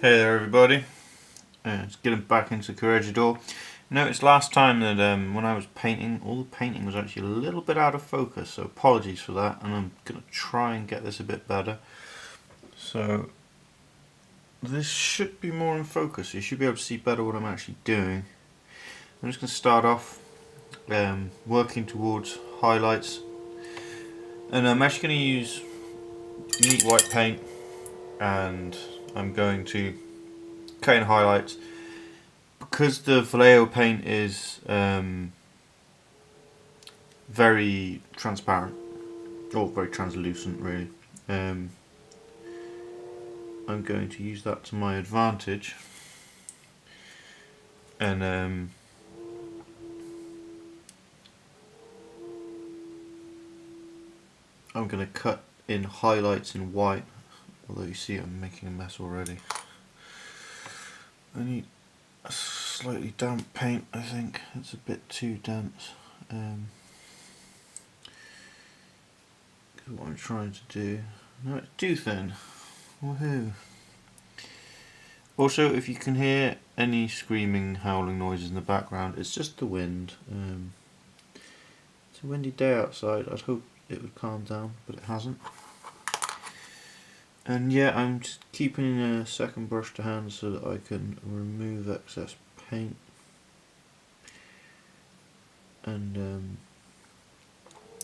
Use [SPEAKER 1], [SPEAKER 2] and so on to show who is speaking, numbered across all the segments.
[SPEAKER 1] Hey there everybody, it's getting back into Corregidor. Noticed last time that when I was painting, all the painting was actually a little bit out of focus, so apologies for that, and I'm going to try and get this a bit better. So this should be more in focus, you should be able to see better what I'm actually doing. I'm just going to start off working towards highlights, and I'm actually going to use neat white paint, and I'm going to cut in highlights. Because the Vallejo paint is very transparent, or very translucent really, I'm going to use that to my advantage, and I'm going to cut in highlights in white, although you see I'm making a mess already. I need a slightly damp paint, I think. It's a bit too dense. What I'm trying to do. No, it's too thin. Woohoo! Also, if you can hear any screaming, howling noises in the background, it's just the wind. It's a windy day outside. I'd hope it would calm down, but it hasn't. And yeah, I'm just keeping a second brush to hand so that I can remove excess paint. And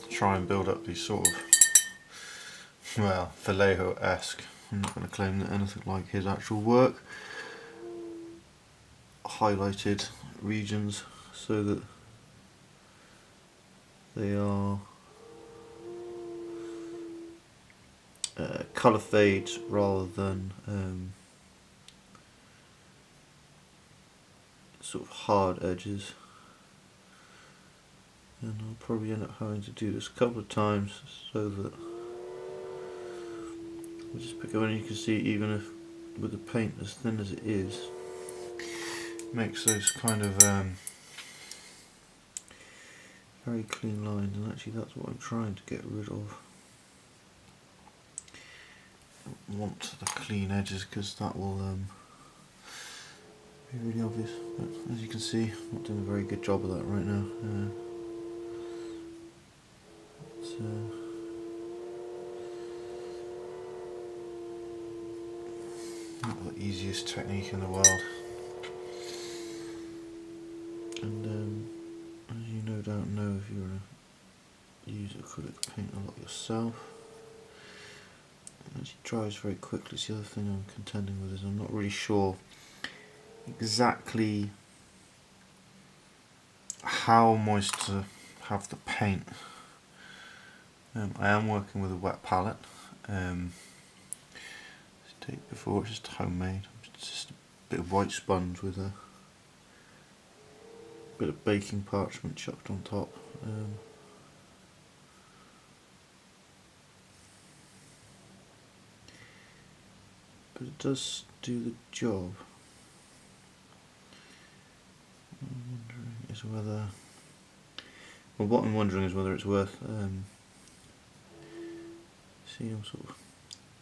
[SPEAKER 1] try and build up these sort of, well, Vallejo-esque, I'm not going to claim that anything like his actual work, highlighted regions so that they are colour fades rather than sort of hard edges. And I'll probably end up having to do this a couple of times so that we'll just pick up, and you can see even if with the paint as thin as it is, makes those kind of very clean lines, and actually that's what I'm trying to get rid of. I want the clean edges because that will be really obvious, but as you can see I'm not doing a very good job of that right now. Not the easiest technique in the world, and as you no doubt know if you're to use acrylic paint a lot yourself, it actually dries very quickly. It's the other thing I'm contending with, is I'm not really sure exactly how moist to have the paint. I am working with a wet palette. Tape before, it's just homemade. It's just a bit of white sponge with a bit of baking parchment chucked on top. But it does do the job. What I'm wondering is whether it's worth. See, I'm sort of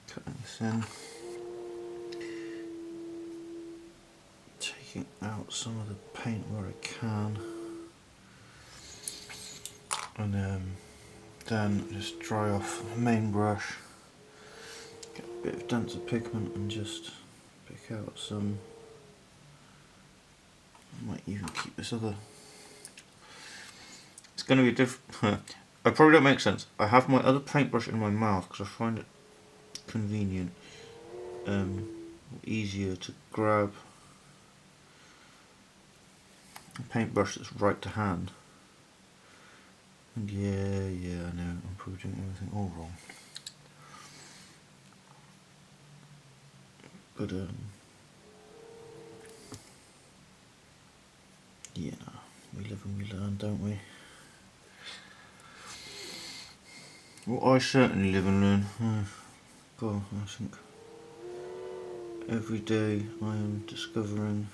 [SPEAKER 1] cutting this in, taking out some of the paint where I can, and then just dry off the main brush, get a bit of denser pigment, and just pick out some. I might even keep this other. It's going to be different. I probably don't make sense. I have my other paintbrush in my mouth because I find it convenient, easier to grab a paintbrush that's right to hand. And yeah, I know, I'm probably doing everything all wrong. But yeah, we live and we learn, don't we? Well, I certainly live and learn. God, I think every day I am discovering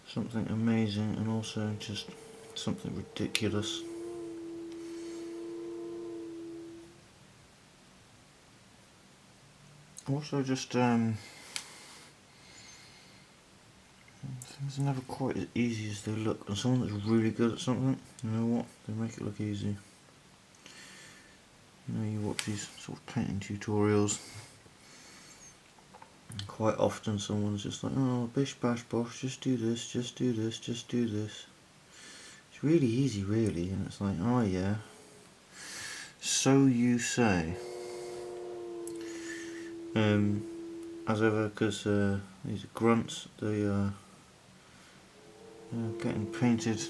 [SPEAKER 1] something amazing, and also just something ridiculous. Also just Things are never quite as easy as they look, and someone that's really good at something, you know what, they make it look easy. You know, you watch these sort of painting tutorials, and quite often someone's just like, oh, bish bash bosh, just do this, just do this, just do this. It's really easy really, and it's like, oh yeah, so you say. As ever, because these are grunts, they are getting painted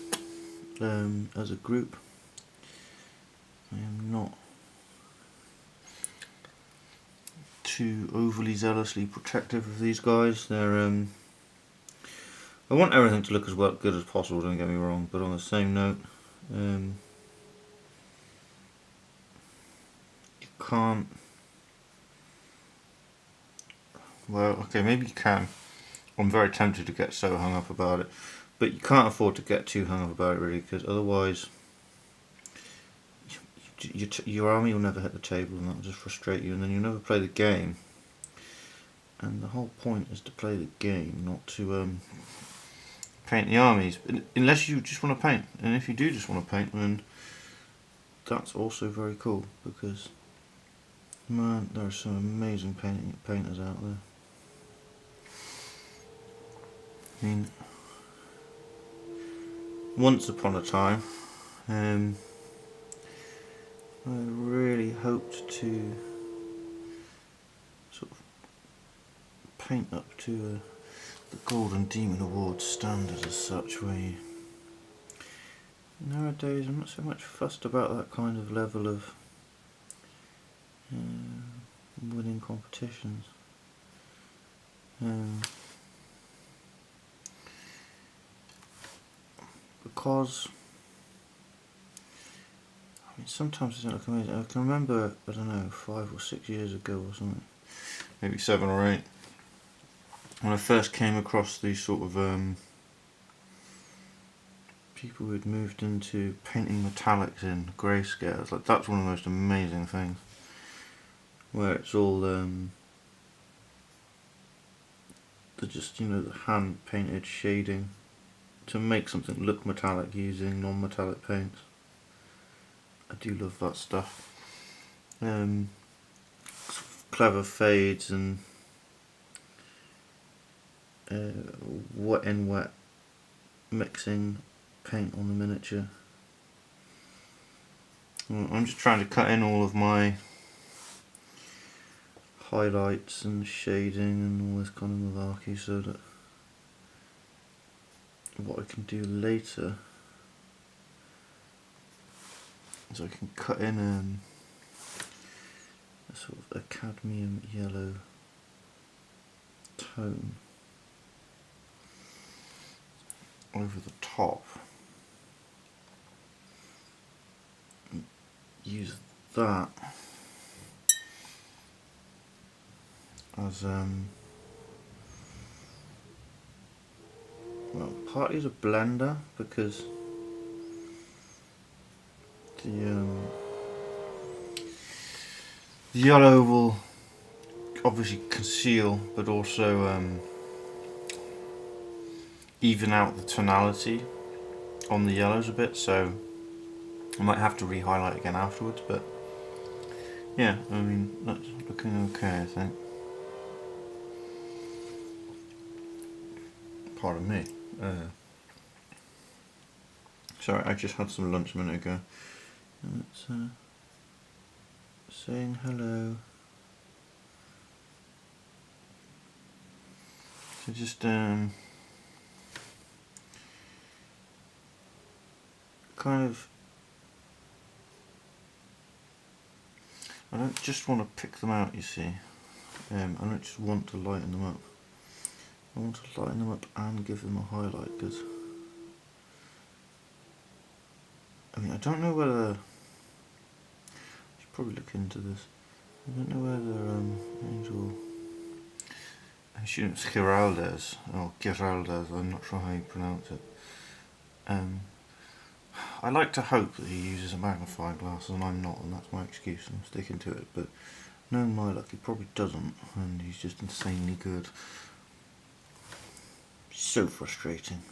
[SPEAKER 1] as a group. I am not too overly zealously protective of these guys. They're I want everything to look as good as possible, don't get me wrong, but on the same note, you can't, well, okay, maybe you can. I'm very tempted to get so hung up about it, but you can't afford to get too hung up about it really, because otherwise your army will never hit the table, and that will just frustrate you, and then you'll never play the game. And the whole point is to play the game, not to paint the armies, unless you just want to paint. And if you do just want to paint, then that's also very cool, because man, there are some amazing painters out there. I mean, once upon a time, I really hoped to sort of paint up to the Golden Demon Award standard as such, where you, nowadays I'm not so much fussed about that kind of level of winning competitions. Because I mean, sometimes it doesn't look amazing. I can remember, I don't know, 5 or 6 years ago or something, maybe 7 or 8, when I first came across these sort of people who had moved into painting metallics in grayscale. It's like, that's one of the most amazing things, where it's all the just, you know, the hand painted shading to make something look metallic using non-metallic paints. I do love that stuff. Sort of clever fades and wet in wet mixing paint on the miniature. I'm just trying to cut in all of my highlights and shading and all this kind of malarkey, so that what I can do later is I can cut in a sort of a cadmium yellow tone over the top, and use that as well, partly as a blender, because the yellow will obviously conceal, but also even out the tonality on the yellows a bit, so I might have to re-highlight again afterwards, but yeah, I mean, that's looking okay, I think. Pardon me. Sorry, I just had some lunch a minute ago. And it's saying hello. So just kind of, I don't just want to pick them out, you see. I don't just want to lighten them up. I want to lighten them up and give them a highlight, because I mean, I don't know whether, I should probably look into this. I don't know whether Angel, I assume it's Giraldes, or Giraldes, I'm not sure how you pronounce it. I like to hope that he uses a magnifying glass, and I'm not, and that's my excuse, I'm sticking to it, but knowing my luck, he probably doesn't, and he's just insanely good. So frustrating.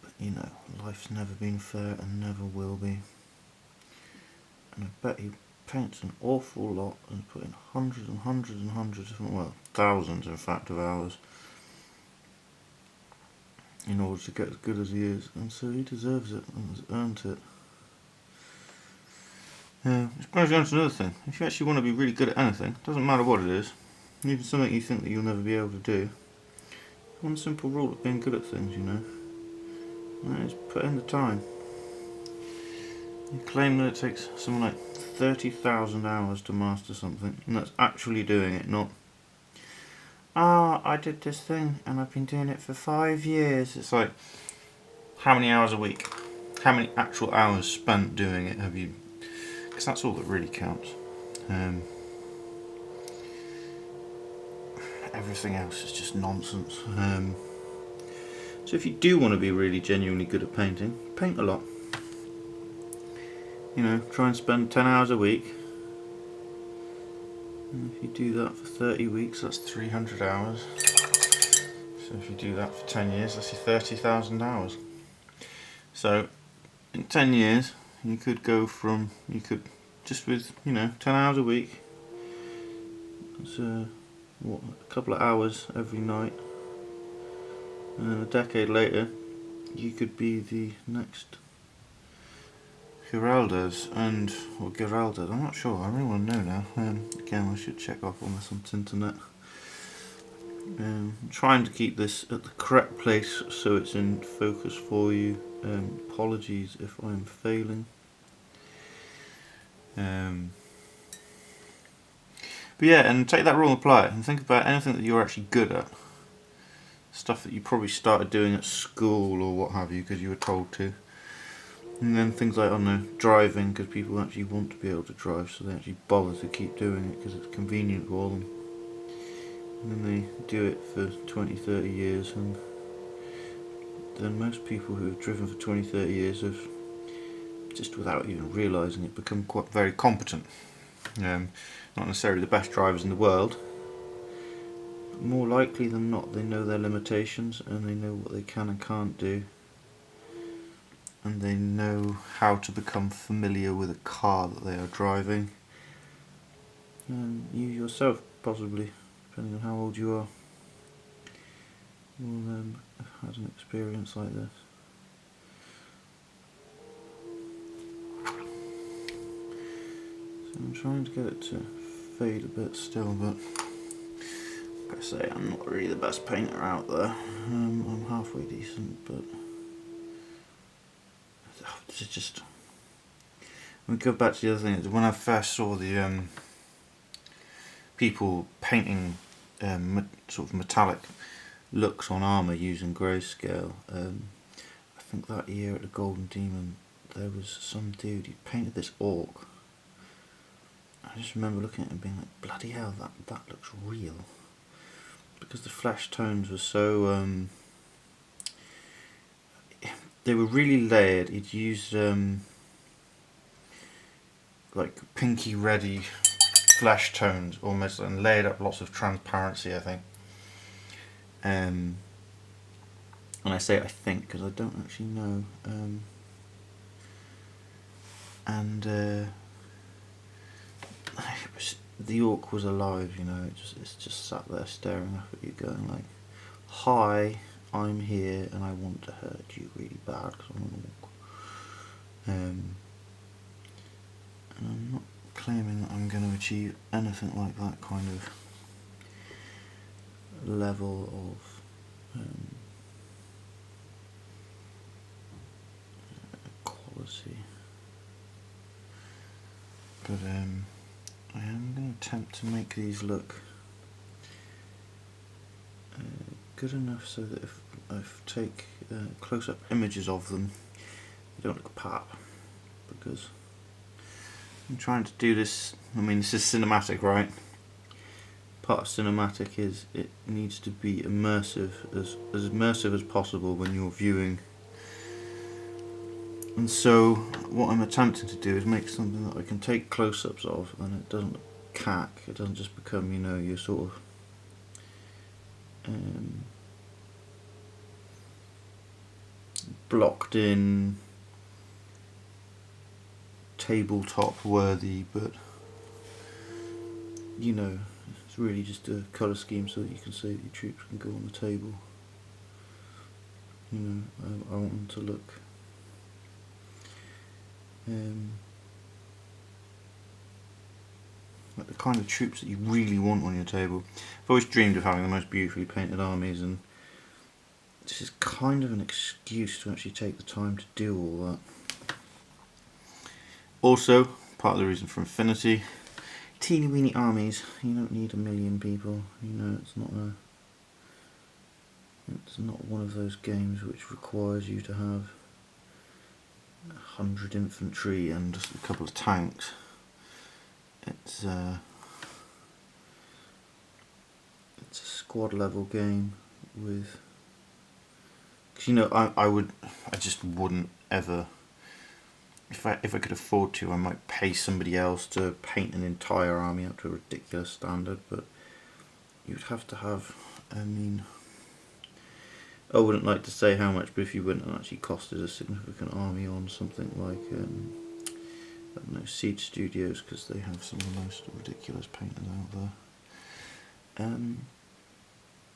[SPEAKER 1] But you know, life's never been fair and never will be. And I bet he paints an awful lot and put in hundreds and hundreds and hundreds of, well, thousands in fact, of hours in order to get as good as he is, and so he deserves it and has earned it. Which brings me on to another thing. If you actually want to be really good at anything, doesn't matter what it is, even something you think that you'll never be able to do, one simple rule of being good at things, you know, and that is put in the time. You claim that it takes something like 30,000 hours to master something, and that's actually doing it, not, I did this thing and I've been doing it for 5 years. It's like, how many hours a week? How many actual hours spent doing it have you? Because that's all that really counts. Everything else is just nonsense. So if you do want to be really genuinely good at painting, paint a lot. You know, try and spend 10 hours a week. And if you do that for 30 weeks, that's 300 hours. So if you do that for 10 years, that's your 30,000 hours. So in 10 years, you could go from, you could, just with, you know, 10 hours a week, it's what, a couple of hours every night, and a decade later, you could be the next Geraldes or Geraldes, I'm not sure, I really want to know now. Again, I should check off on this on the internet. I'm trying to keep this at the correct place so it's in focus for you. Apologies if I'm failing. But yeah, and take that rule and apply it, and think about anything that you're actually good at. Stuff that you probably started doing at school or what have you because you were told to. And then things like, I don't know, driving, because people actually want to be able to drive, so they actually bother to keep doing it because it's convenient for them. And then they do it for 20, 30 years, and then most people who have driven for 20, 30 years have, just without even realising it, become quite very competent. Not necessarily the best drivers in the world, but more likely than not they know their limitations and they know what they can and can't do, and they know how to become familiar with a car that they are driving. And you yourself, possibly, depending on how old you are, will have had an experience like this. So I'm trying to get it to fade a bit still, but like I say, I'm not really the best painter out there. I'm halfway decent, but this is just. We go back to the other thing. When I first saw the people painting sort of metallic looks on armour using grayscale, I think that year at the Golden Demon there was some dude, he painted this orc. I just remember looking at it and being like, bloody hell, that looks real. Because the flesh tones were so, they were really layered. He'd used like pinky reddy flesh tones almost, and layered up lots of transparency, I think. And I say I think because I don't actually know. The orc was alive, you know. It's just sat there staring up at you, going like, "Hi, I'm here, and I want to hurt you really bad because I'm an orc." And I'm not claiming that I'm going to achieve anything like that kind of level of quality, but I am going to attempt to make these look good enough so that if I take close-up images of them, they don't look pap, because I'm trying to do this. I mean, this is cinematic, right? Part of cinematic is it needs to be immersive, as immersive as possible when you're viewing. And so what I'm attempting to do is make something that I can take close-ups of, and it doesn't look cack. It doesn't just become, you know, your sort of blocked in, tabletop worthy, but you know, it's really just a colour scheme so that you can say that your troops can go on the table. You know, I want them to look like the kind of troops that you really want on your table. I've always dreamed of having the most beautifully painted armies, and this is kind of an excuse to actually take the time to do all that. Also, part of the reason for Infinity, teeny weeny armies. You don't need 1 million people. You know, it's not one of those games which requires you to have 100 infantry and just a couple of tanks. It's a squad level game with, because you know, I just wouldn't ever, if I could afford to, I might pay somebody else to paint an entire army up to a ridiculous standard, but you'd have to have, I mean, I wouldn't like to say how much, but if you went and actually costed a significant army on something like, I don't know, Siege Studios, because they have some of the most ridiculous painters out there. And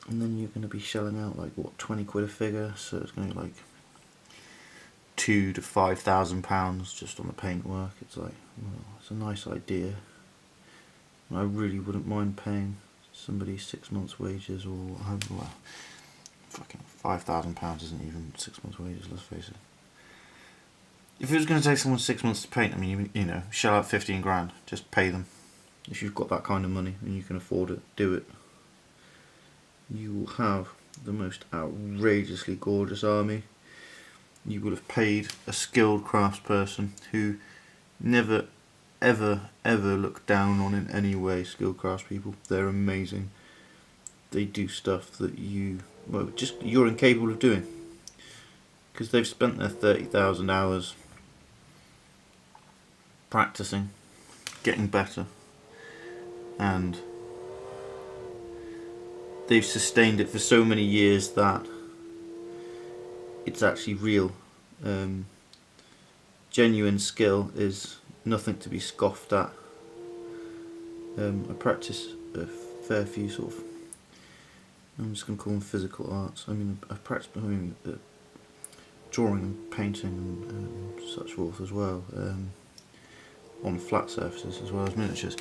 [SPEAKER 1] then you're going to be shelling out like, what, 20 quid a figure, so it's going to be like £2,000 to £5,000 just on the paintwork. It's like, well, it's a nice idea. I really wouldn't mind paying somebody 6 months' wages, or well, fucking £5,000 isn't even 6 months' wages, let's face it. If it was going to take someone 6 months to paint, I mean, you know, shell out 15 grand, just pay them. If you've got that kind of money and you can afford it, do it. You will have the most outrageously gorgeous army. You will have paid a skilled craftsperson who never, ever, ever look down on in any way skilled craftspeople. They're amazing. They do stuff that you're incapable of doing, because they've spent their 30,000 hours practicing, getting better, and they've sustained it for so many years that it's actually real. Genuine skill is nothing to be scoffed at. I practice a fair few sort of, I'm just going to call them physical arts. I mean, I practice drawing and painting and such forth as well, on flat surfaces as well as miniatures.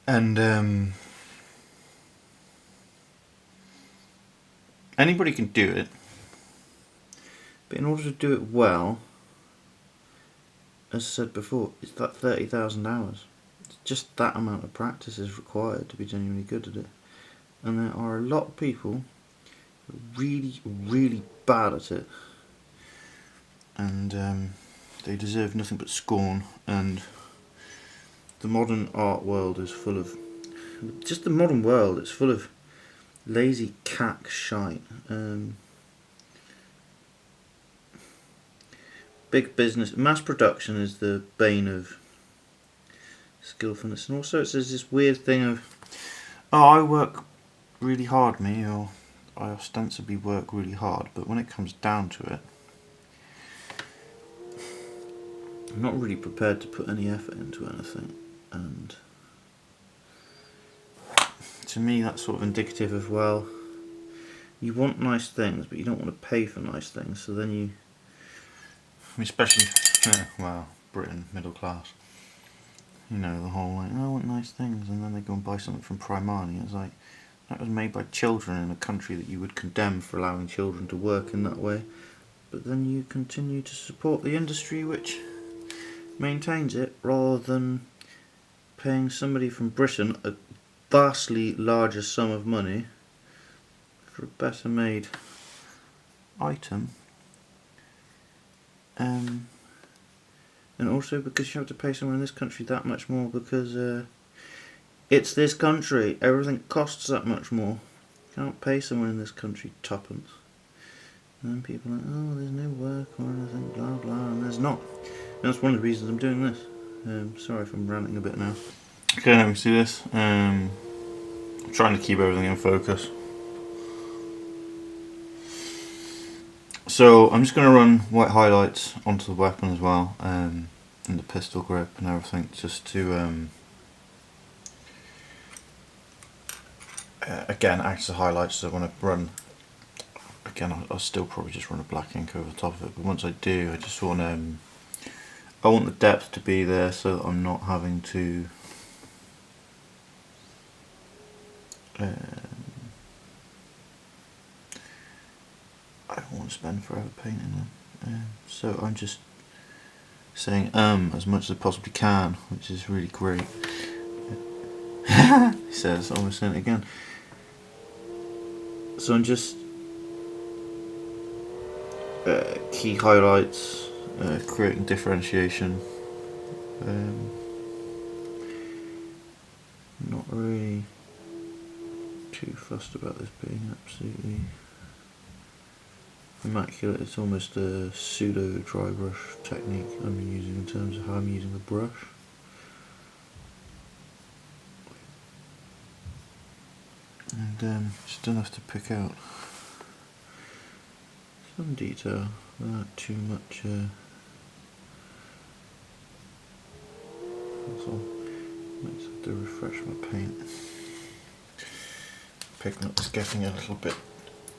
[SPEAKER 1] And anybody can do it, but in order to do it well, as I said before, it's that 30,000 hours. It's just that amount of practice is required to be genuinely good at it. And there are a lot of people who are really, really bad at it, and they deserve nothing but scorn. And the modern art world is full of, just the modern world, it's full of lazy cack shite. Big business, mass production is the bane of skillfulness, and also there's this weird thing of, oh, I work really hard, me, or I ostensibly work really hard, but when it comes down to it, I'm not really prepared to put any effort into anything. And to me that's sort of indicative of, well, you want nice things but you don't want to pay for nice things, so then you, I mean, especially, well, Britain, middle class, you know, the whole like, oh, I want nice things, and then they go and buy something from Primani. It's like, that was made by children in a country that you would condemn for allowing children to work in that way, but then you continue to support the industry which maintains it, rather than paying somebody from Britain a vastly larger sum of money for a better made item. And also because you have to pay someone in this country that much more because it's this country, everything costs that much more. You can't pay someone in this country tuppence. And then people are like, oh, there's no work or anything, blah blah, and there's not. And that's one of the reasons I'm doing this. Sorry if I'm ranting a bit now. Okay, let me see this. I'm trying to keep everything in focus. So I'm just going to run white highlights onto the weapon as well, and the pistol grip and everything, just to again act as highlights. So when I run, again I'll still probably just run a black ink over the top of it, but once I do, I just want I want the depth to be there so that I'm not having to I don't want to spend forever painting them. So I'm just saying as much as I possibly can, which is really great. He says, almost saying it again. So I'm just key highlights, creating differentiation. Not really too fussed about this being absolutely immaculate. It's almost a pseudo dry brush technique I'm using in terms of how I'm using the brush. And just enough to pick out some detail without too much. That's all. Might just have to refresh my paint. Pigment is getting a little bit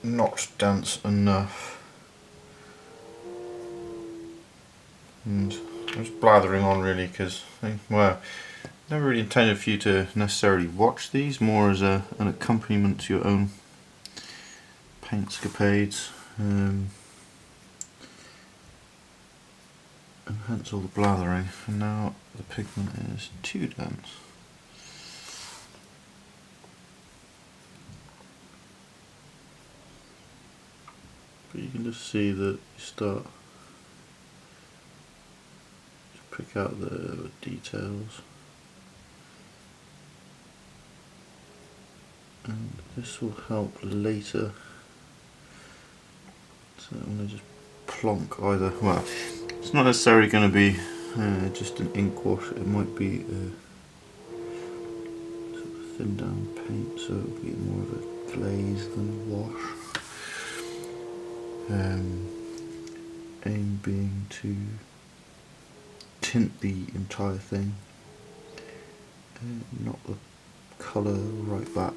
[SPEAKER 1] not dense enough, and I'm just blathering on really because, well, never really intended for you to necessarily watch these, more as an accompaniment to your own paint escapades, and hence all the blathering. And now the pigment is too dense. But you can just see that you start to pick out the details. And this will help later. So I'm going to just plonk either, well, it's not necessarily going to be just an ink wash, it might be sort of thin down paint, so it'll be more of a glaze than a wash. Aim being to tint the entire thing, not the colour right back,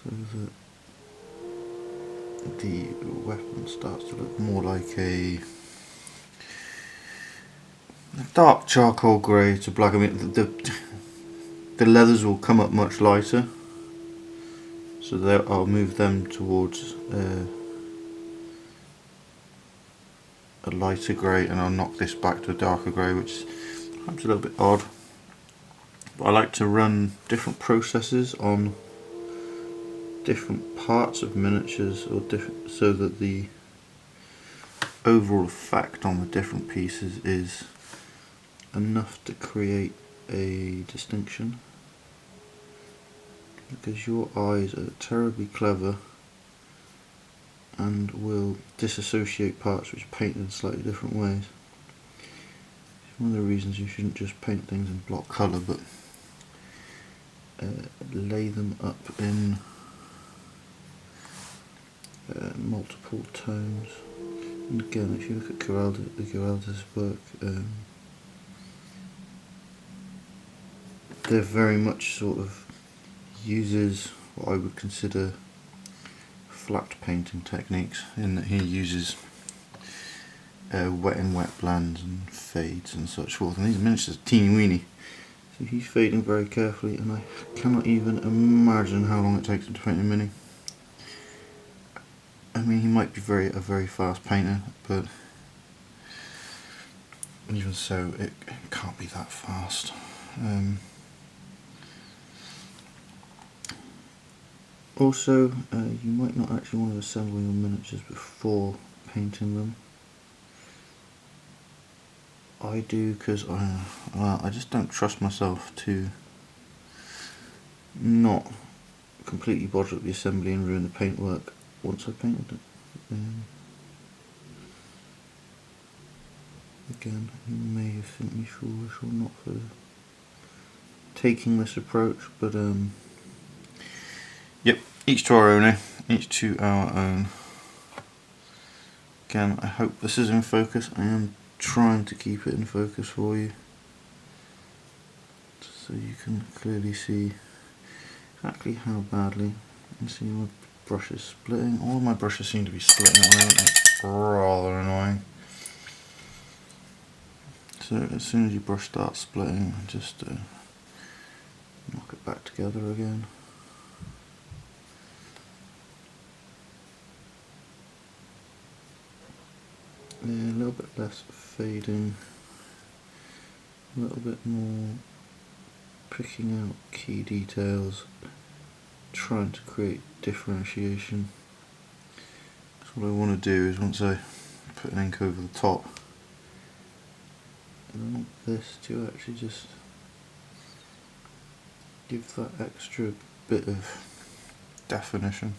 [SPEAKER 1] so that the weapon starts to look more like a dark charcoal grey to black. I mean, the leathers will come up much lighter, so I'll move them towards a lighter grey, and I'll knock this back to a darker grey, which is perhaps a little bit odd. But I like to run different processes on different parts of miniatures, or different, so that the overall effect on the different pieces is enough to create a distinction. Because your eyes are terribly clever and will disassociate parts which are painted in slightly different ways. It's one of the reasons you shouldn't just paint things in block colour, but lay them up in multiple tones. And again, if you look at Geralda's work, they're very much sort of uses what I would consider flat painting techniques, in that he uses wet and wet blends and fades and such forth, and these miniatures are teeny weeny, so he's fading very carefully, and I cannot even imagine how long it takes him to paint a mini. I mean, he might be a very fast painter, but even so, it can't be that fast. Also, you might not actually want to assemble your miniatures before painting them. I do, because I just don't trust myself to not completely bother up the assembly and ruin the paintwork once I've painted it. Again, you may think me foolish or not for taking this approach, but yep, each to our own, each to our own. Again, I hope this is in focus. I am trying to keep it in focus for you, so you can clearly see exactly how badly. You can see my brush is splitting. All my brushes seem to be splitting at the moment. It's rather annoying. So as soon as your brush starts splitting, just knock it back together again. Yeah, a little bit less fading, a little bit more picking out key details, trying to create differentiation. So what I want to do is, once I put an ink over the top, I want this to actually just give that extra bit of definition.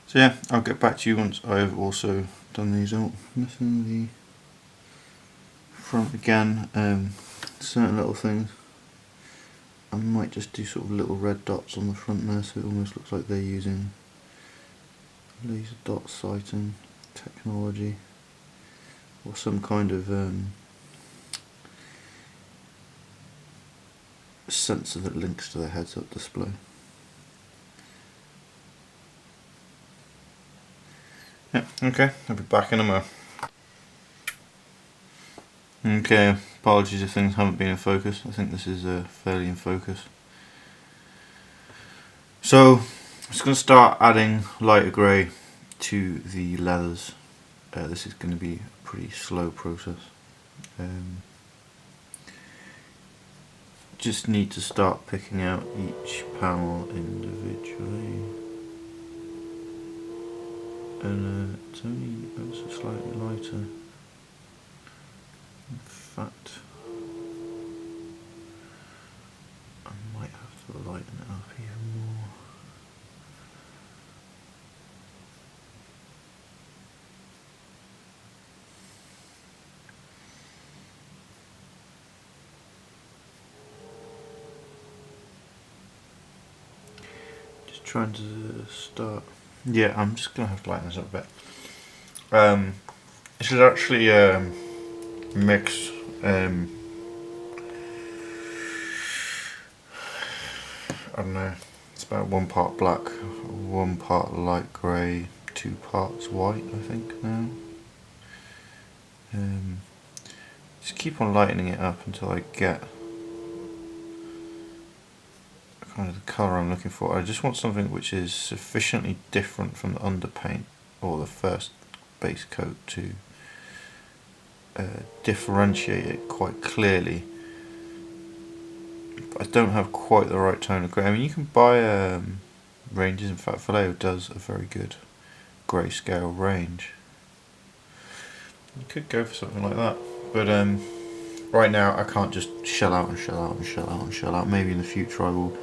[SPEAKER 1] So yeah, I'll get back to you once I've also done these. Oh, missing the front again. Certain little things, I might just do sort of little red dots on the front there, so it almost looks like they're using laser dot sighting technology or some kind of sensor that links to the heads-up display. Yeah, okay, I'll be back in a mo. Okay, apologies if things haven't been in focus. I think this is fairly in focus. So, I'm just going to start adding lighter grey to the leathers. This is going to be a pretty slow process. Just need to start picking out each panel individually. And it's only ever so slightly lighter. In fact, I might have to lighten it up even more. Just trying to start. Yeah, I'm just going to have to lighten this up a bit. This is actually mixed. I don't know, it's about 1 part black, 1 part light grey, 2 parts white, I think now. Just keep on lightening it up until I get kind of the colour I'm looking for. I just want something which is sufficiently different from the underpaint or the first base coat to differentiate it quite clearly. But I don't have quite the right tone of grey. I mean, you can buy ranges. In fact, Vallejo does a very good grayscale range. You could go for something like that, but right now I can't just shell out and shell out and shell out and shell out. Maybe in the future I will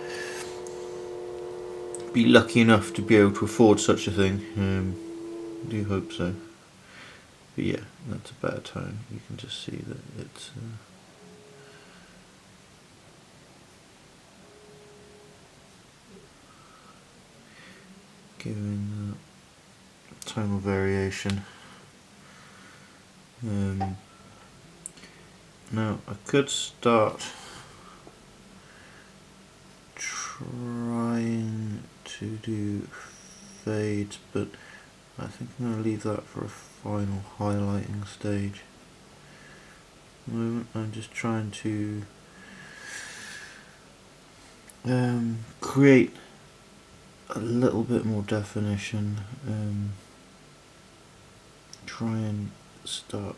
[SPEAKER 1] be lucky enough to be able to afford such a thing. I do hope so. But yeah, that's a better tone. You can just see that it's giving that tonal variation. Now I could start trying to do fades, but I think I'm going to leave that for a final highlighting stage. At the moment I'm just trying to create a little bit more definition, try and start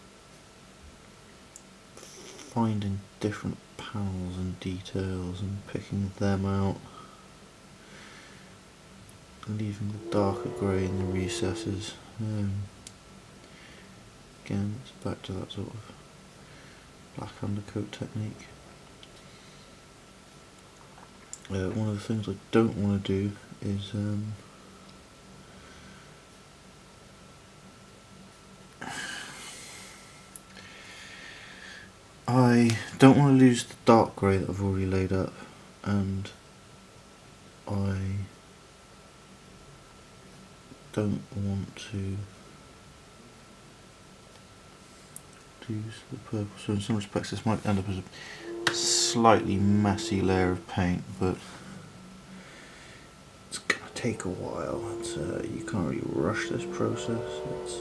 [SPEAKER 1] finding different panels and details and picking them out, leaving the darker grey in the recesses. Again, it's back to that sort of black undercoat technique. One of the things I don't want to do is I don't want to lose the dark grey that I've already laid up, and I don't want to use the purple. So in some respects this might end up as a slightly messy layer of paint, but it's going to take a while. You can't really rush this process. It's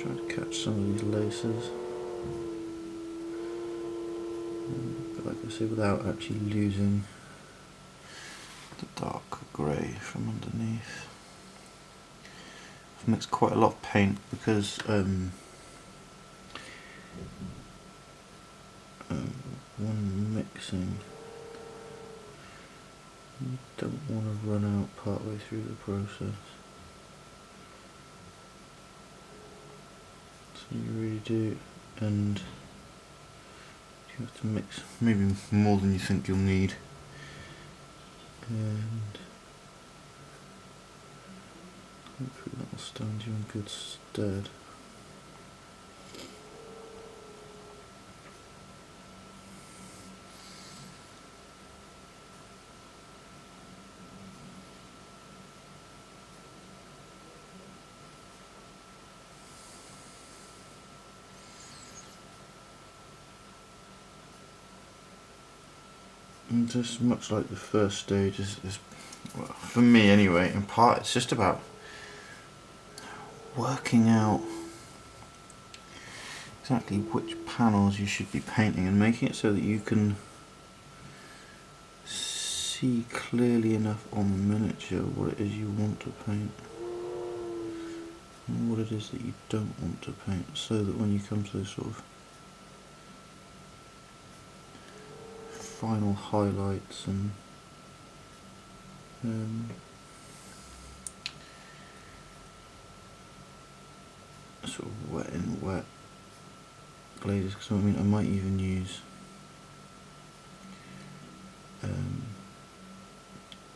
[SPEAKER 1] trying to catch some of these laces, but like I say, without actually losing the dark grey from underneath. I've mixed quite a lot of paint because when mixing, you don't want to run out partway through the process. So you really do, and you have to mix maybe more than you think you'll need. And hopefully that will stand you in good stead. And just much like the first stage is well, for me anyway, in part it's just about working out exactly which panels you should be painting and making it so that you can see clearly enough on the miniature what it is you want to paint and what it is that you don't want to paint, so that when you come to this sort of final highlights and sort of wet and wet glazes, because I mean I might even use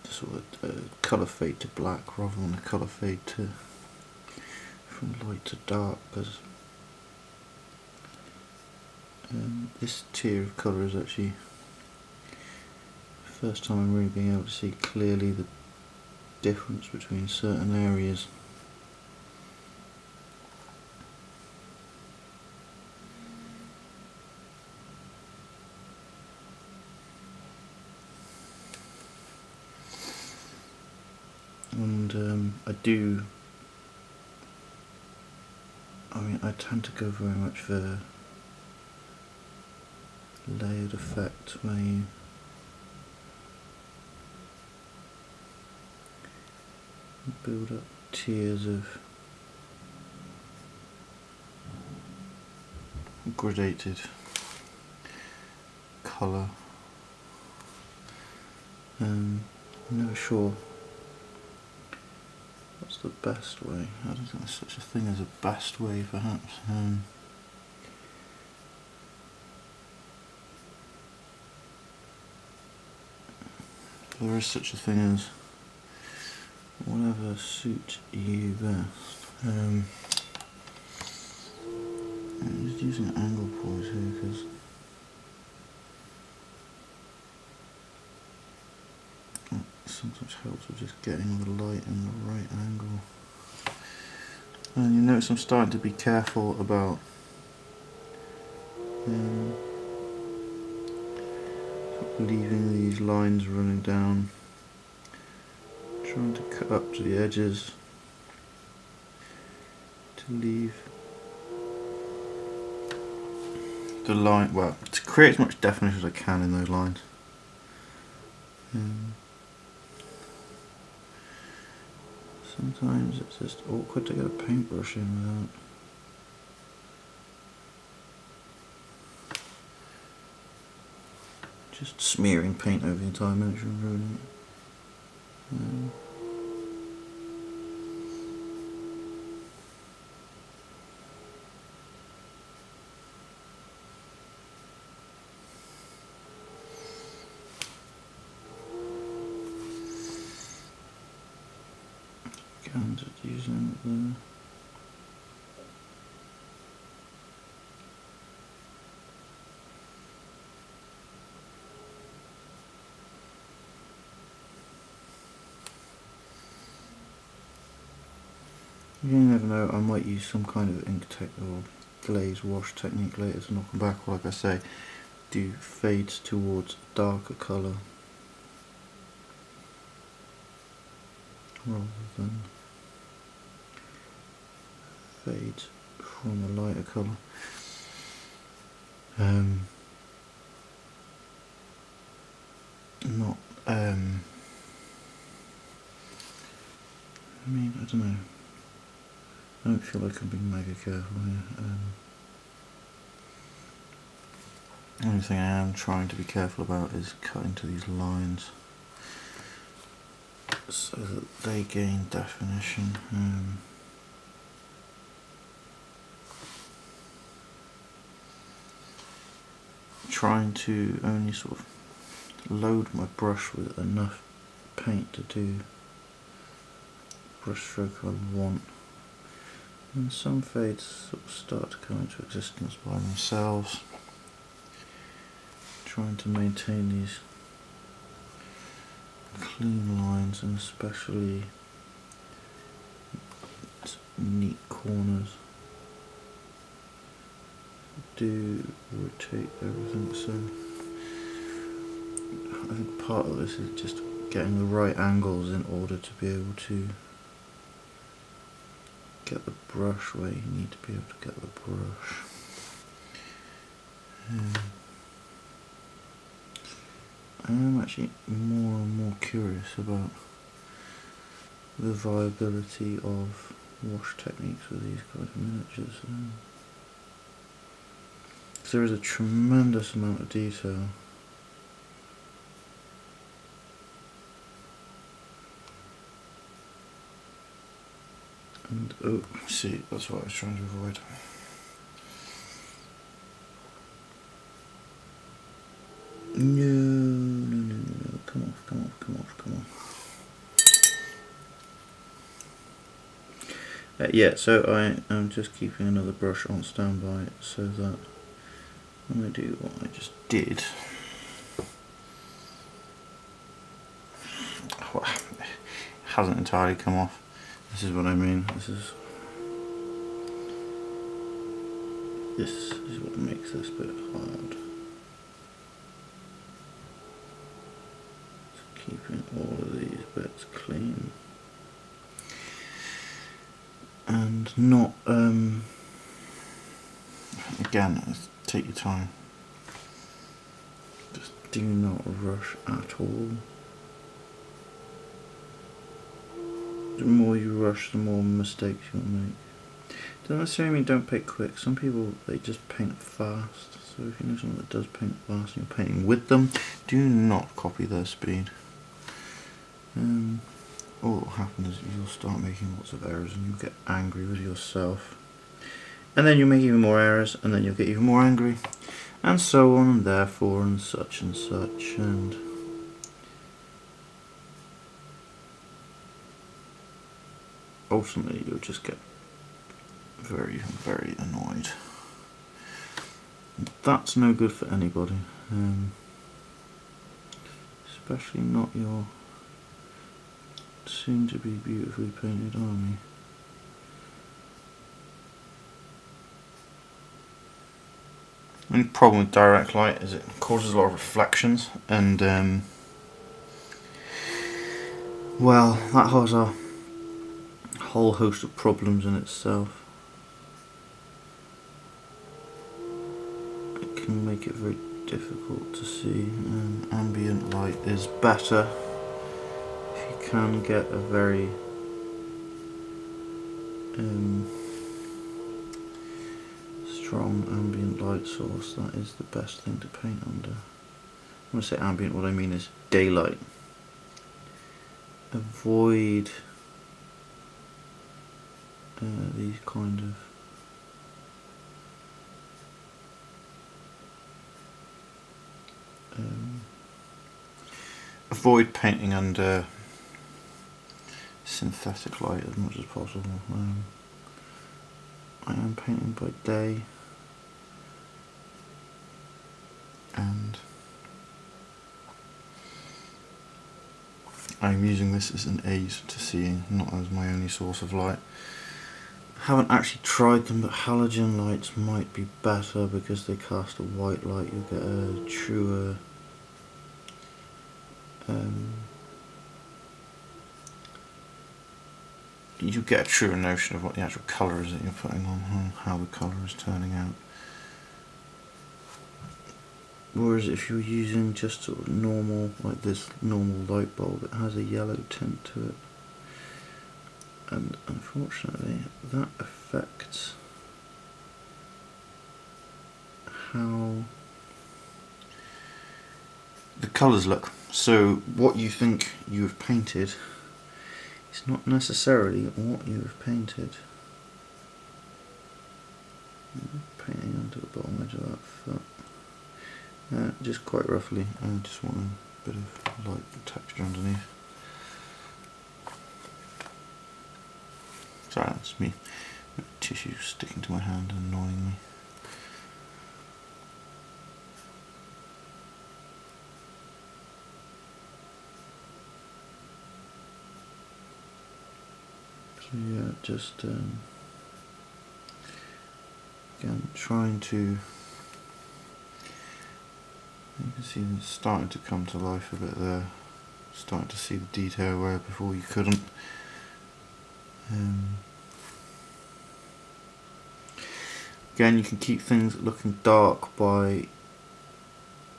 [SPEAKER 1] sort of colour fade to black rather than a colour fade to from light to dark, because this tier of colour is actually the first time I'm really being able to see clearly the difference between certain areas. And I tend to go very much for layered effect, where you build up tiers of gradated colour. I'm never sure what's the best way. I don't think there's such a thing as a best way, perhaps. There is such a thing as whatever suits you best. I'm just using angle poise here because it sometimes helps with just getting the light in the right angle. And you notice I'm starting to be careful about leaving these lines running down, trying to cut up to the edges to leave the line, well, to create as much definition as I can in those lines. Sometimes it's just awkward to get a paintbrush in without just smearing paint over the entire miniature and ruining it. Again, just using it there. You never know, I might use some kind of ink tech or glaze wash technique later to knock them back, or like I say, do fades towards a darker colour rather than fades from a lighter colour. Not I mean, I don't know. I don't feel like I'm being mega careful here. The only thing I am trying to be careful about is cutting to these lines so that they gain definition. Trying to only sort of load my brush with enough paint to do brush stroke I want. And some fades sort of start to come into existence by themselves. Trying to maintain these clean lines, and especially neat corners. Do rotate everything, so I think part of this is just getting the right angles in order to be able to get the brush where you need to be able to get the brush. I am actually more and more curious about the viability of wash techniques with these kind of miniatures. There is a tremendous amount of detail. And oh, see, that's what I was trying to avoid. No, come off. Yeah, so I am just keeping another brush on standby so that when I do what I just did, well, it hasn't entirely come off. This is what I mean. This is what makes this bit hard. So keeping all of these bits clean and not again, take your time. Just do not rush at all. The more you rush, the more mistakes you'll make. Doesn't necessarily mean don't paint quick. Some people, they just paint fast. So if you know someone that does paint fast and you're painting with them, do not copy their speed. All that will happen is you'll start making lots of errors and you'll get angry with yourself. And then you'll make even more errors, and then you'll get even more angry. And so on, and therefore, and such, and ultimately you'll just get very, very annoyed. That's no good for anybody, especially not your soon to be beautifully painted army. The only problem with direct light is it causes a lot of reflections, and well, that has a whole host of problems in itself. It can make it very difficult to see. Ambient light is better if you can get a very strong ambient light source. That is the best thing to paint under. When I say ambient, what I mean is daylight. Avoid these kind of avoid painting under synthetic light as much as possible. I am painting by day, and I'm using this as an aid to seeing, not as my only source of light. Haven't actually tried them, but halogen lights might be better because they cast a white light. You'll get a truer you get a truer notion of what the actual colour is that you're putting on, and how the colour is turning out. Whereas if you're using just sort of normal, like this normal light bulb, it has a yellow tint to it. And unfortunately that affects how the colours look. So what you think you have painted is not necessarily what you have painted. Painting onto the bottom edge of that foot. Just quite roughly. I just want a bit of light texture underneath. Sorry, that's me. Tissue sticking to my hand and annoying me. So yeah, just again trying to. You can see it's starting to come to life a bit there. Starting to see the detail where before you couldn't. Again, you can keep things looking dark by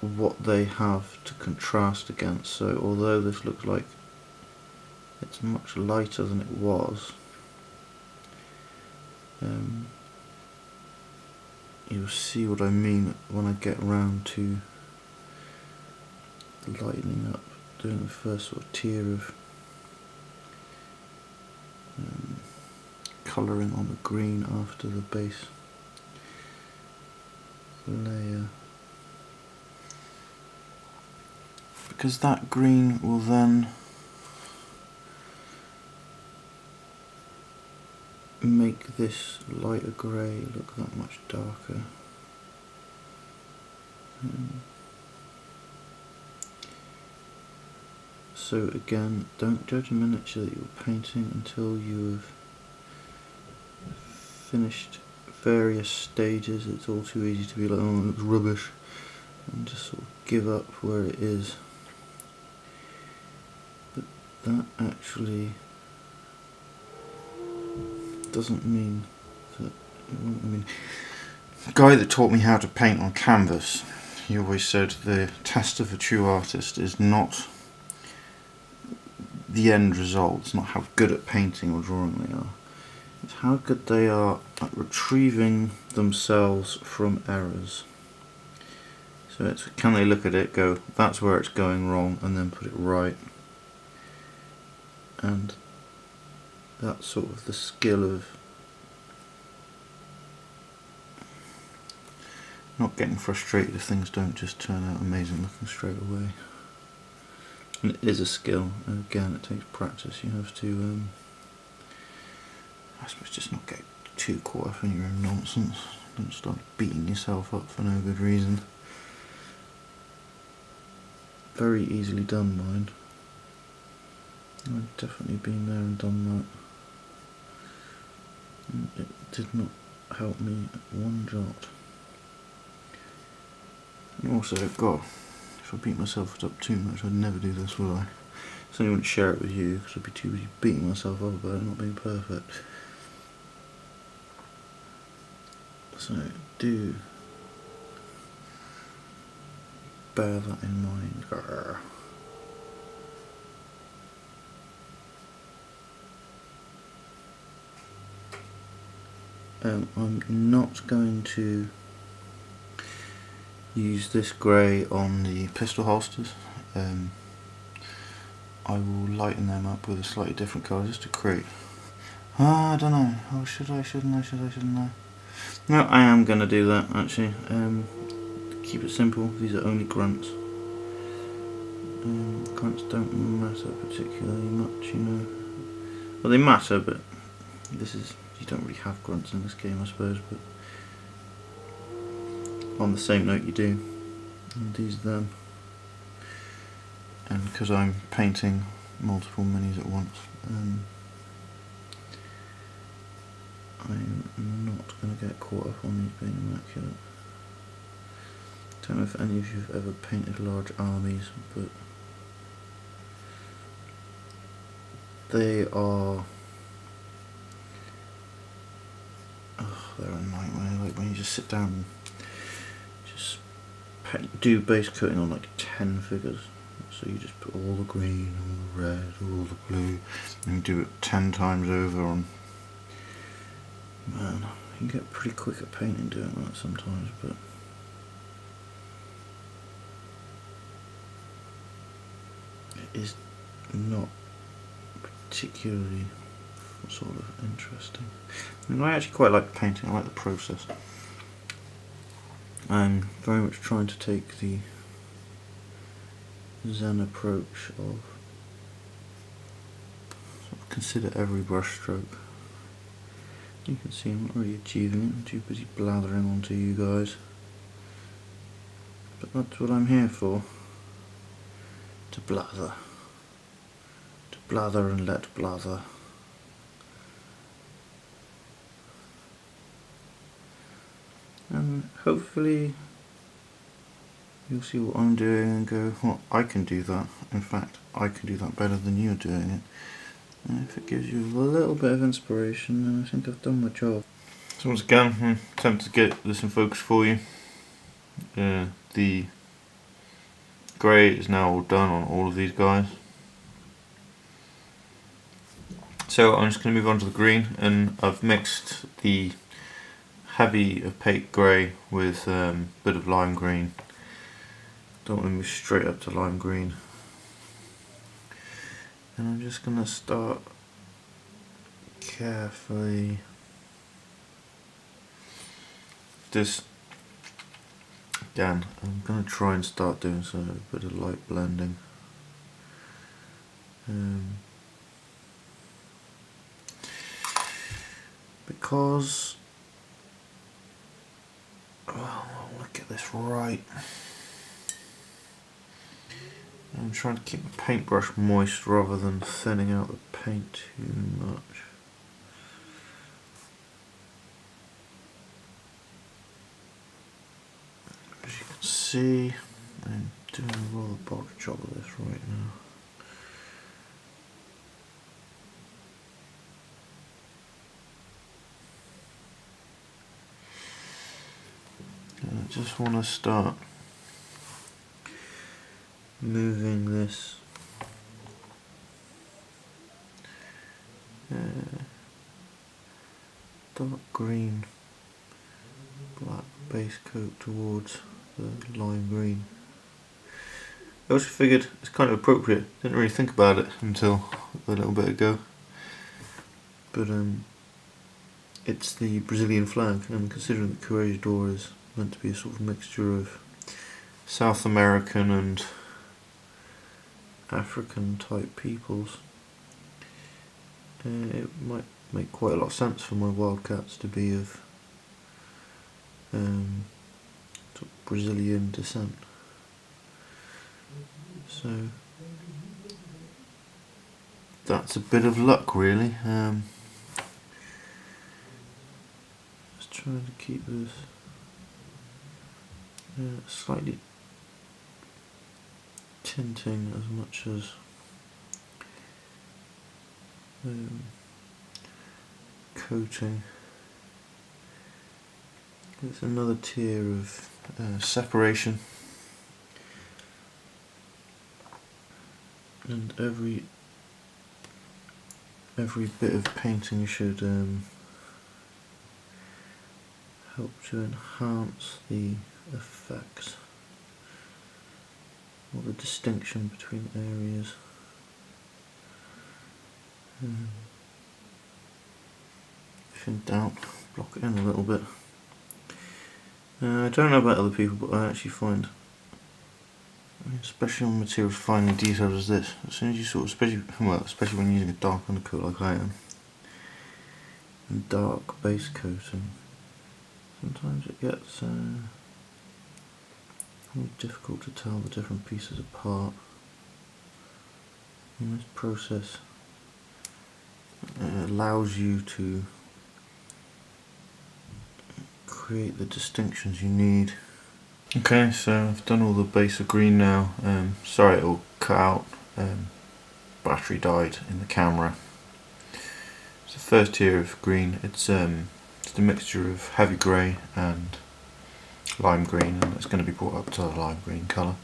[SPEAKER 1] what they have to contrast against. So although this looks like it's much lighter than it was, you'll see what I mean when I get around to lightening up, doing the first sort of tier of colouring on the green after the base layer, because that green will then make this lighter grey look that much darker. So again, don't judge a miniature that you're painting until you've finished various stages. It's all too easy to be like, oh, it looks rubbish, and just sort of give up where it is. But that actually doesn't mean that. I mean, the guy that taught me how to paint on canvas, he always said the test of a true artist is not the end result. It's not how good at painting or drawing they are. It's how good they are at retrieving themselves from errors. So it's, can they look at it, go, that's where it's going wrong, and then put it right. And that's sort of the skill of not getting frustrated if things don't just turn out amazing looking straight away. And it is a skill, and again it takes practice. You have to I suppose just not get too caught up in your own nonsense. Don't start beating yourself up for no good reason. Very easily done, mind. I've definitely been there and done that. And it did not help me one jot. And also, God, if I beat myself up too much, I'd never do this, would I? So I wouldn't share it with you, because I'd be too busy beating myself up about it not being perfect. So do bear that in mind. I'm not going to use this grey on the pistol holsters. I will lighten them up with a slightly different colour just to create. I don't know. Oh, should I? Shouldn't I? Shouldn't I? No, I am going to do that actually. Keep it simple. These are only grunts. Grunts don't matter particularly much, you know. Well, they matter, but this is, you don't really have grunts in this game, I suppose. But on the same note, you do. And these are them. And because I'm painting multiple minis at once, I get caught up on these being immaculate. Don't know if any of you have ever painted large armies, but they are, they're a nightmare. Like when you just sit down and just do base coating on like 10 figures. So you just put all the green, all the red, all the blue, and you do it 10 times over on. Man, you can get pretty quick at painting doing that sometimes, but it is not particularly sort of interesting. And I actually quite like painting, I like the process. I'm very much trying to take the Zen approach of sort of consider every brush stroke. You can see I'm not really achieving it, I'm too busy blathering onto you guys. But that's what I'm here for. To blather. To blather and let blather. And hopefully you'll see what I'm doing and go, well, I can do that. In fact, I can do that better than you're doing it. And if it gives you a little bit of inspiration, then I think I've done my job. So once again, I'm attempting to get this in focus for you. The grey is now all done on all of these guys. So I'm just going to move on to the green, and I've mixed the heavy opaque grey with a bit of lime green. Don't want to move straight up to lime green. And I'm just going to start carefully. This again, I'm going to try and start doing some bit of light blending. Because I want to get this right. I'm trying to keep the paintbrush moist rather than thinning out the paint too much. As you can see, I'm doing a rather botched job of this right now. And I just want to start moving this dark green black base coat towards the lime green. I also figured it's kind of appropriate, didn't really think about it until a little bit ago, but it's the Brazilian flag, and considering that Corregidor is meant to be a sort of mixture of South American and African type peoples, it might make quite a lot of sense for my Wildcats to be of sort of Brazilian descent. So that's a bit of luck, really. Just trying to keep this slightly tinting as much as coating. There's another tier of separation, and every bit of painting should help to enhance the effects or the distinction between areas. If in doubt, block it in a little bit. I don't know about other people, but I actually find, especially on materials finely detailed as this, as soon as you sort of, especially when using a dark undercoat like I am, and dark base coating, sometimes it gets really difficult to tell the different pieces apart. And this process allows you to create the distinctions you need. Okay, so I've done all the base of green now. Sorry it'll cut out. Battery died in the camera. It's the first tier of green. It's a mixture of heavy grey and lime green, and it's going to be brought up to the lime green colour.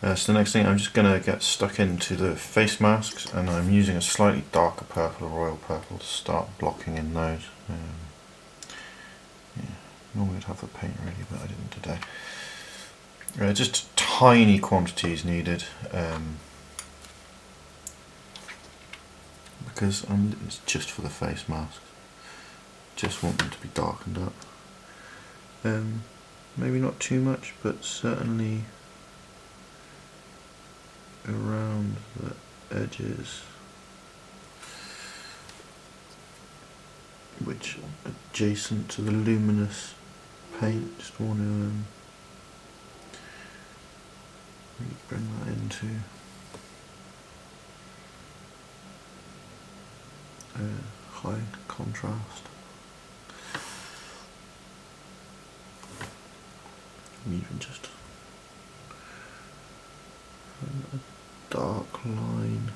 [SPEAKER 1] So the next thing, I'm just going to get stuck into the face masks, and I'm using a slightly darker purple, a royal purple, to start blocking in those. Yeah, normally I'd have the paint ready, but I didn't today. Just tiny quantities needed, because it's just for the face masks. Just want them to be darkened up. Maybe not too much, but certainly around the edges, which are adjacent to the luminous paint. Just want to really bring that into high contrast. Even just a dark line.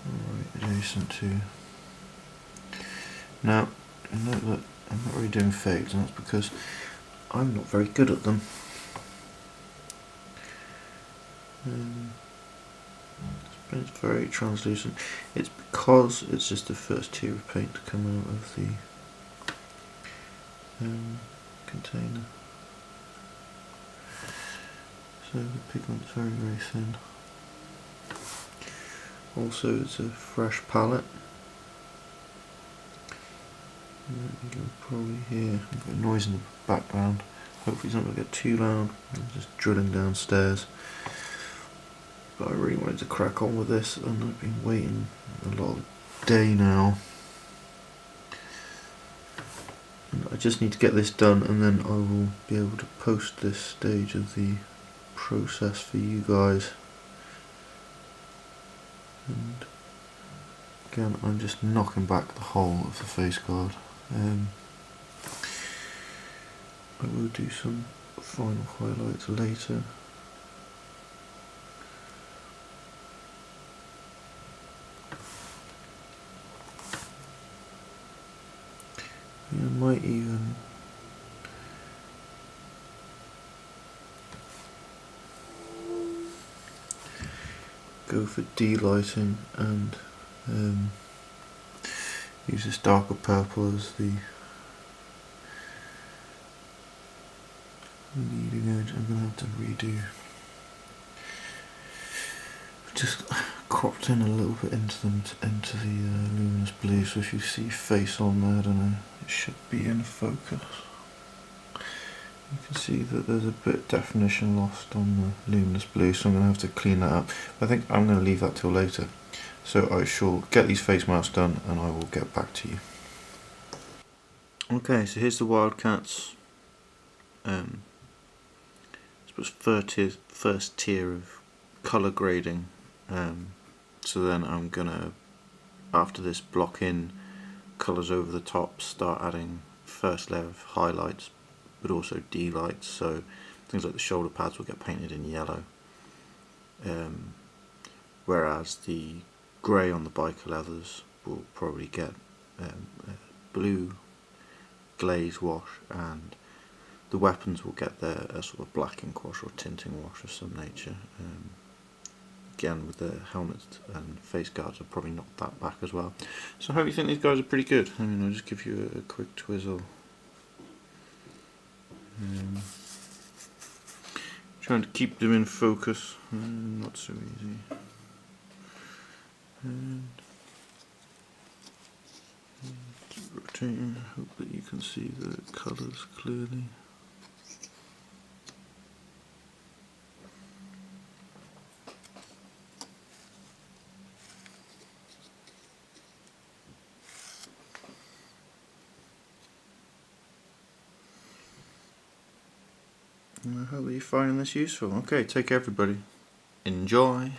[SPEAKER 1] Right adjacent to. Now, note that I'm not really doing fades, and that's because I'm not very good at them. It's very translucent. It's because it's just the first tier of paint to come out of the container. So the pigment's very, very thin. Also, it's a fresh palette. You can probably hear I've got noise in the background. Hopefully it's not going to get too loud. I'm just drilling downstairs. But I really wanted to crack on with this, and I've been waiting a lot of day now. And I just need to get this done, and then I will be able to post this stage of the process for you guys. And again, I'm just knocking back the whole of the face guard. I will do some final highlights later. I might even go for delighting and use this darker purple as the leading edge. I'm going to have to redo. Just cropped in a little bit into the luminous blue, so if you see face on there, I don't know, it should be in focus. You can see that there's a bit of definition lost on the luminous blue, so I'm going to have to clean that up. I think I'm going to leave that till later. So I shall get these face masks done and I will get back to you. Okay, so here's the Wildcats. I suppose first tier of colour grading. So then I'm gonna, after this, block in colours over the top, start adding first layer of highlights, but also delights. So things like the shoulder pads will get painted in yellow, whereas the grey on the biker leathers will probably get blue glaze wash, and the weapons will get their sort of black ink wash or tinting wash of some nature. Again, with the helmets and face guards, I'll probably knock that back as well. So I hope you think these guys are pretty good. I mean, I'll just give you a quick twizzle. Trying to keep them in focus, not so easy. And keep rotating. I hope that you can see the colours clearly. I hope you're finding this useful. Okay, take care everybody. Enjoy.